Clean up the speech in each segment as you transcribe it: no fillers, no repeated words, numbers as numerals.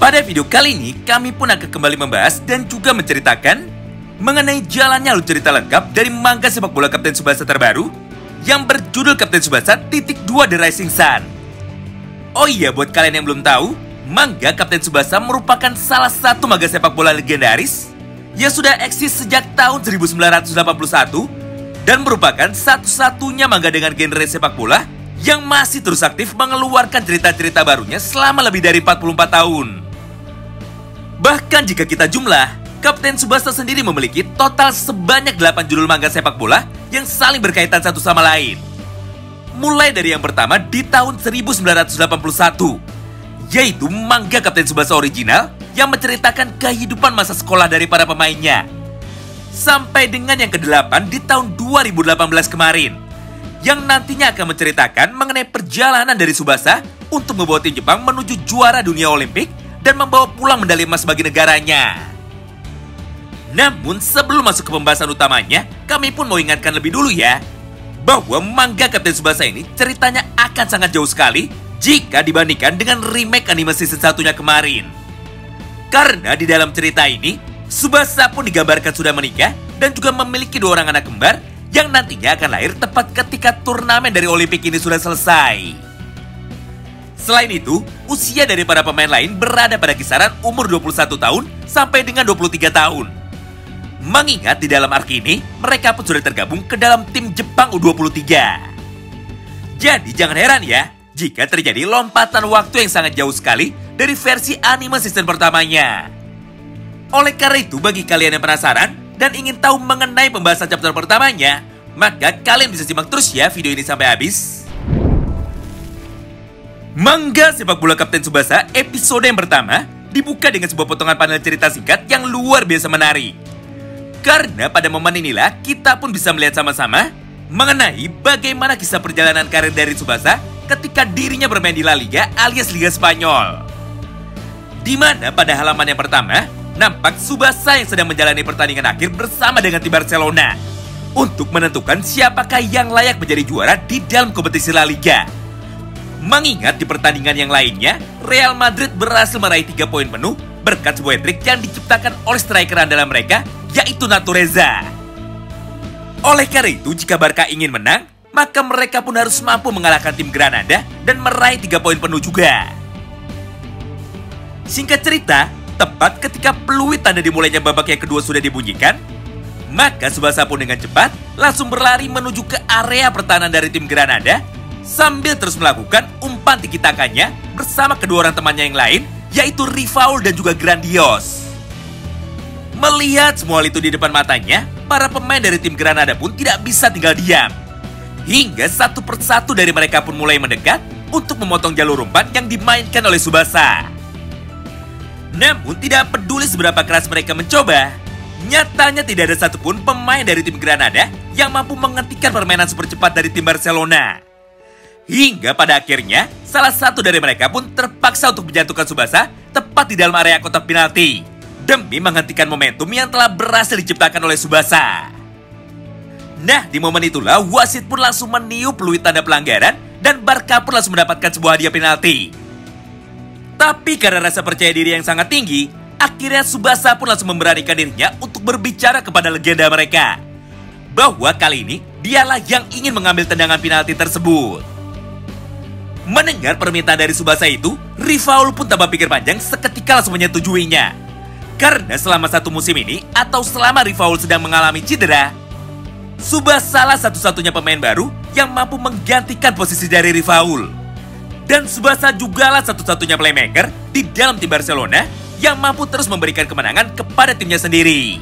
Pada video kali ini, kami pun akan kembali membahas dan juga menceritakan mengenai jalannya alur cerita lengkap dari manga sepak bola Kapten Tsubasa terbaru yang berjudul Kapten Tsubasa .2 The Rising Sun. Oh iya, buat kalian yang belum tahu, manga Kapten Tsubasa merupakan salah satu manga sepak bola legendaris yang sudah eksis sejak tahun 1981 dan merupakan satu-satunya manga dengan genre sepak bola yang masih terus aktif mengeluarkan cerita-cerita barunya selama lebih dari 44 tahun. Bahkan jika kita jumlah, Kapten Tsubasa sendiri memiliki total sebanyak 8 judul manga sepak bola yang saling berkaitan satu sama lain. Mulai dari yang pertama di tahun 1981, yaitu manga Kapten Tsubasa original yang menceritakan kehidupan masa sekolah dari para pemainnya. Sampai dengan yang ke-8 di tahun 2018 kemarin, yang nantinya akan menceritakan mengenai perjalanan dari Tsubasa untuk membawa tim Jepang menuju juara dunia Olimpik dan membawa pulang medali emas bagi negaranya. Namun sebelum masuk ke pembahasan utamanya, kami pun mau ingatkan lebih dulu ya, bahwa manga Kapten Tsubasa ini ceritanya akan sangat jauh sekali jika dibandingkan dengan remake anime season 1-nya kemarin. Karena di dalam cerita ini, Tsubasa pun digambarkan sudah menikah dan juga memiliki 2 orang anak kembar yang nantinya akan lahir tepat ketika turnamen dari Olimpik ini sudah selesai. Selain itu, usia dari para pemain lain berada pada kisaran umur 21 tahun sampai dengan 23 tahun. Mengingat di dalam arc ini, mereka pun sudah tergabung ke dalam tim Jepang U23. Jadi jangan heran ya, jika terjadi lompatan waktu yang sangat jauh sekali dari versi anime season pertamanya. Oleh karena itu, bagi kalian yang penasaran dan ingin tahu mengenai pembahasan chapter pertamanya, maka kalian bisa simak terus ya video ini sampai habis. Manga sepak bola Kapten Tsubasa episode yang pertama dibuka dengan sebuah potongan panel cerita singkat yang luar biasa menarik. Karena pada momen inilah kita pun bisa melihat sama-sama mengenai bagaimana kisah perjalanan karir dari Tsubasa ketika dirinya bermain di La Liga alias Liga Spanyol. Di mana pada halaman yang pertama nampak Tsubasa yang sedang menjalani pertandingan akhir bersama dengan tim Barcelona untuk menentukan siapakah yang layak menjadi juara di dalam kompetisi La Liga. Mengingat di pertandingan yang lainnya, Real Madrid berhasil meraih 3 poin penuh berkat sebuah trik yang diciptakan oleh striker andalan mereka, yaitu Natureza. Oleh karena itu, jika Barca ingin menang, maka mereka pun harus mampu mengalahkan tim Granada dan meraih 3 poin penuh juga. Singkat cerita, tepat ketika peluit tanda dimulainya babak yang kedua sudah dibunyikan, maka Tsubasa pun dengan cepat langsung berlari menuju ke area pertahanan dari tim Granada sambil terus melakukan umpan tiki-takanya bersama kedua orang temannya yang lain, yaitu Rifaul dan juga Grandios. Melihat semua itu di depan matanya, para pemain dari tim Granada pun tidak bisa tinggal diam. Hingga satu persatu dari mereka pun mulai mendekat untuk memotong jalur umpan yang dimainkan oleh Tsubasa. Namun tidak peduli seberapa keras mereka mencoba, nyatanya tidak ada satupun pemain dari tim Granada yang mampu menghentikan permainan super cepat dari tim Barcelona. Hingga pada akhirnya, salah satu dari mereka pun terpaksa untuk menjatuhkan Tsubasa tepat di dalam area kotak penalti demi menghentikan momentum yang telah berhasil diciptakan oleh Tsubasa. Nah, di momen itulah wasit pun langsung meniup peluit tanda pelanggaran dan Barca pun langsung mendapatkan sebuah hadiah penalti. Tapi karena rasa percaya diri yang sangat tinggi, akhirnya Tsubasa pun langsung memberanikan dirinya untuk berbicara kepada legenda mereka bahwa kali ini dialah yang ingin mengambil tendangan penalti tersebut. Mendengar permintaan dari Tsubasa itu, Rifaul pun tanpa pikir panjang seketika langsung menyetujuinya. Karena selama satu musim ini, atau selama Rifaul sedang mengalami cedera, Tsubasa salah satu-satunya pemain baru yang mampu menggantikan posisi dari Rifaul. Dan Tsubasa jugalah satu-satunya playmaker di dalam tim Barcelona yang mampu terus memberikan kemenangan kepada timnya sendiri.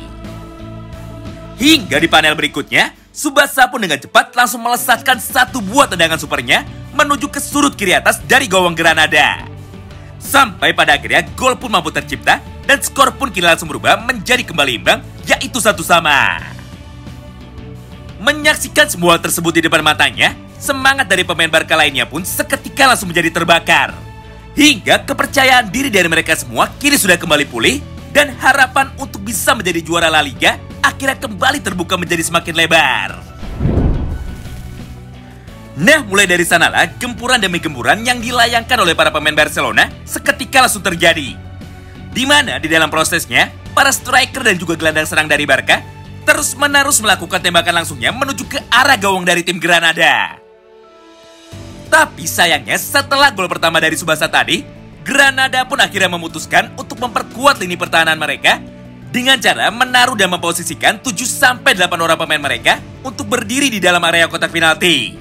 Hingga di panel berikutnya, Tsubasa pun dengan cepat langsung melesatkan satu buah tendangan supernya menuju ke sudut kiri atas dari gawang Granada. Sampai pada akhirnya gol pun mampu tercipta dan skor pun kini langsung berubah menjadi kembali imbang, yaitu 1-1. Menyaksikan semua tersebut di depan matanya, semangat dari pemain Barca lainnya pun seketika langsung menjadi terbakar. Hingga kepercayaan diri dari mereka semua kini sudah kembali pulih dan harapan untuk bisa menjadi juara La Liga akhirnya kembali terbuka menjadi semakin lebar. Nah, mulai dari sanalah gempuran demi gempuran yang dilayangkan oleh para pemain Barcelona seketika langsung terjadi. Di mana di dalam prosesnya, para striker dan juga gelandang serang dari Barca terus-menerus melakukan tembakan langsungnya menuju ke arah gawang dari tim Granada. Tapi sayangnya setelah gol pertama dari Tsubasa tadi, Granada pun akhirnya memutuskan untuk memperkuat lini pertahanan mereka dengan cara menaruh dan memposisikan 7-8 orang pemain mereka untuk berdiri di dalam area kotak penalti.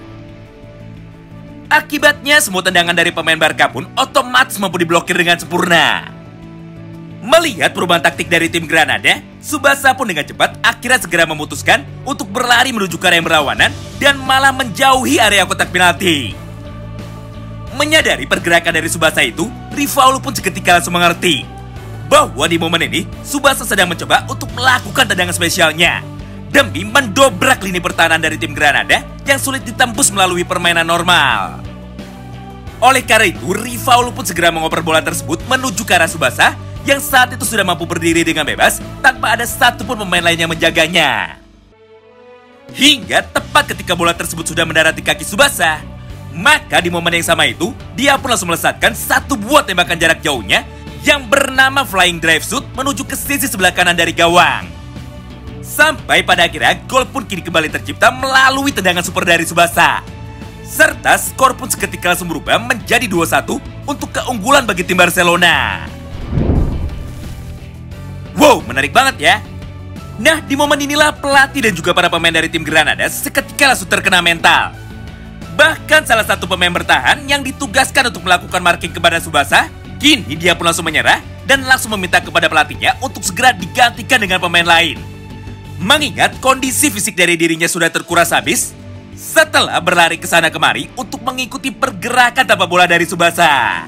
Akibatnya semua tendangan dari pemain Barca pun otomatis mampu diblokir dengan sempurna. Melihat perubahan taktik dari tim Granada, Tsubasa pun dengan cepat akhirnya segera memutuskan untuk berlari menuju ke area berlawanan dan malah menjauhi area kotak penalti. Menyadari pergerakan dari Tsubasa itu, Rivaldo pun seketika langsung mengerti bahwa di momen ini Tsubasa sedang mencoba untuk melakukan tendangan spesialnya demi mendobrak lini pertahanan dari tim Granada yang sulit ditembus melalui permainan normal. Oleh karena itu, Rivaldo pun segera mengoper bola tersebut menuju ke arah Tsubasa yang saat itu sudah mampu berdiri dengan bebas tanpa ada satupun pemain lain yang menjaganya. Hingga tepat ketika bola tersebut sudah mendarat di kaki Tsubasa, maka di momen yang sama itu, dia pun langsung melesatkan satu buah tembakan jarak jauhnya yang bernama Flying Drive Shoot menuju ke sisi sebelah kanan dari gawang. Sampai pada akhirnya, gol pun kini kembali tercipta melalui tendangan super dari Tsubasa. Serta skor pun seketika langsung berubah menjadi 2-1 untuk keunggulan bagi tim Barcelona. Wow, menarik banget ya. Nah, di momen inilah pelatih dan juga para pemain dari tim Granada seketika langsung terkena mental. Bahkan salah satu pemain bertahan yang ditugaskan untuk melakukan marking kepada Tsubasa, kini dia pun langsung menyerah dan langsung meminta kepada pelatihnya untuk segera digantikan dengan pemain lain. Mengingat kondisi fisik dari dirinya sudah terkuras habis setelah berlari ke sana kemari untuk mengikuti pergerakan tanpa bola dari Tsubasa.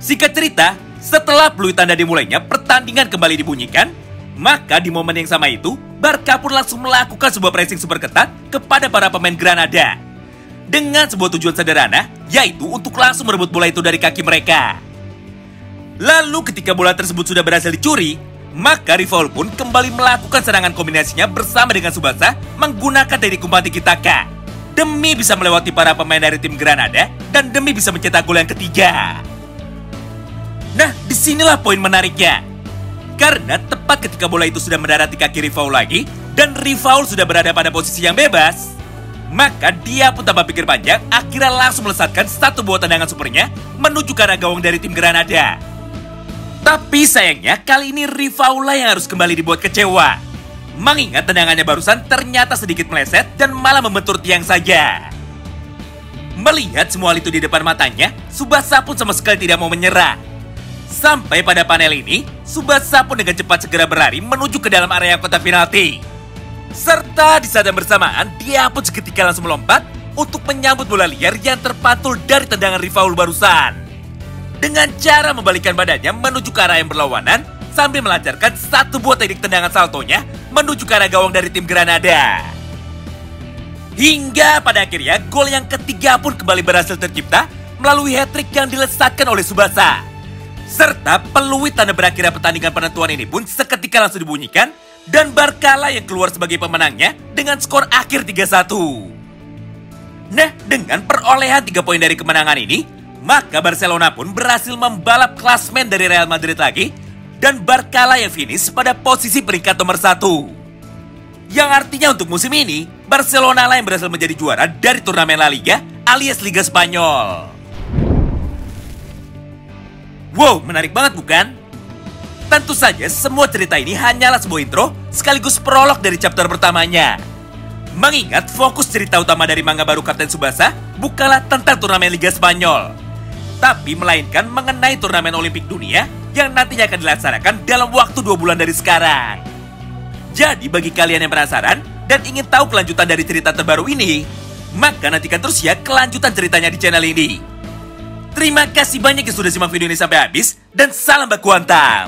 Singkat cerita, setelah peluit tanda dimulainya pertandingan kembali dibunyikan, maka di momen yang sama itu, Barca pun langsung melakukan sebuah pressing super ketat kepada para pemain Granada. Dengan sebuah tujuan sederhana, yaitu untuk langsung merebut bola itu dari kaki mereka. Lalu ketika bola tersebut sudah berhasil dicuri, maka Rivaldo pun kembali melakukan serangan kombinasinya bersama dengan Tsubasa menggunakan teknik umpan tiki-taka demi bisa melewati para pemain dari tim Granada dan demi bisa mencetak gol yang ketiga. Nah, disinilah poin menariknya. Karena tepat ketika bola itu sudah mendarat di kaki Rivaldo lagi dan Rivaldo sudah berada pada posisi yang bebas, maka dia pun tanpa pikir panjang akhirnya langsung melesatkan satu buah tendangan supernya menuju ke arah gawang dari tim Granada. Tapi sayangnya kali ini Rivaldo yang harus kembali dibuat kecewa. Mengingat tendangannya barusan ternyata sedikit meleset dan malah membentur tiang saja. Melihat semua hal itu di depan matanya, Tsubasa pun sama sekali tidak mau menyerah. Sampai pada panel ini, Tsubasa pun dengan cepat segera berlari menuju ke dalam area kotak penalti. Serta di saat yang bersamaan, dia pun seketika langsung melompat untuk menyambut bola liar yang terpantul dari tendangan Rivaldo barusan. Dengan cara membalikkan badannya menuju ke arah yang berlawanan, sambil melancarkan satu buah teknik tendangan saltonya menuju ke arah gawang dari tim Granada. Hingga pada akhirnya, gol yang ketiga pun kembali berhasil tercipta melalui hat-trick yang dilesatkan oleh Tsubasa. Serta peluit tanda berakhirnya pertandingan penentuan ini pun seketika langsung dibunyikan dan Barca yang keluar sebagai pemenangnya dengan skor akhir 3-1. Nah, dengan perolehan 3 poin dari kemenangan ini, maka Barcelona pun berhasil membalap klasmen dari Real Madrid lagi dan Barca yang finish pada posisi peringkat nomor 1. Yang artinya untuk musim ini, Barcelona yang berhasil menjadi juara dari turnamen La Liga alias Liga Spanyol. Wow, menarik banget bukan? Tentu saja semua cerita ini hanyalah sebuah intro sekaligus prolog dari chapter pertamanya. Mengingat fokus cerita utama dari manga baru Kapten Tsubasa bukanlah tentang turnamen Liga Spanyol, tapi melainkan mengenai turnamen Olimpik Dunia yang nantinya akan dilaksanakan dalam waktu 2 bulan dari sekarang. Jadi bagi kalian yang penasaran dan ingin tahu kelanjutan dari cerita terbaru ini, maka nantikan terus ya kelanjutan ceritanya di channel ini. Terima kasih banyak yang sudah simak video ini sampai habis dan salam baku hantam.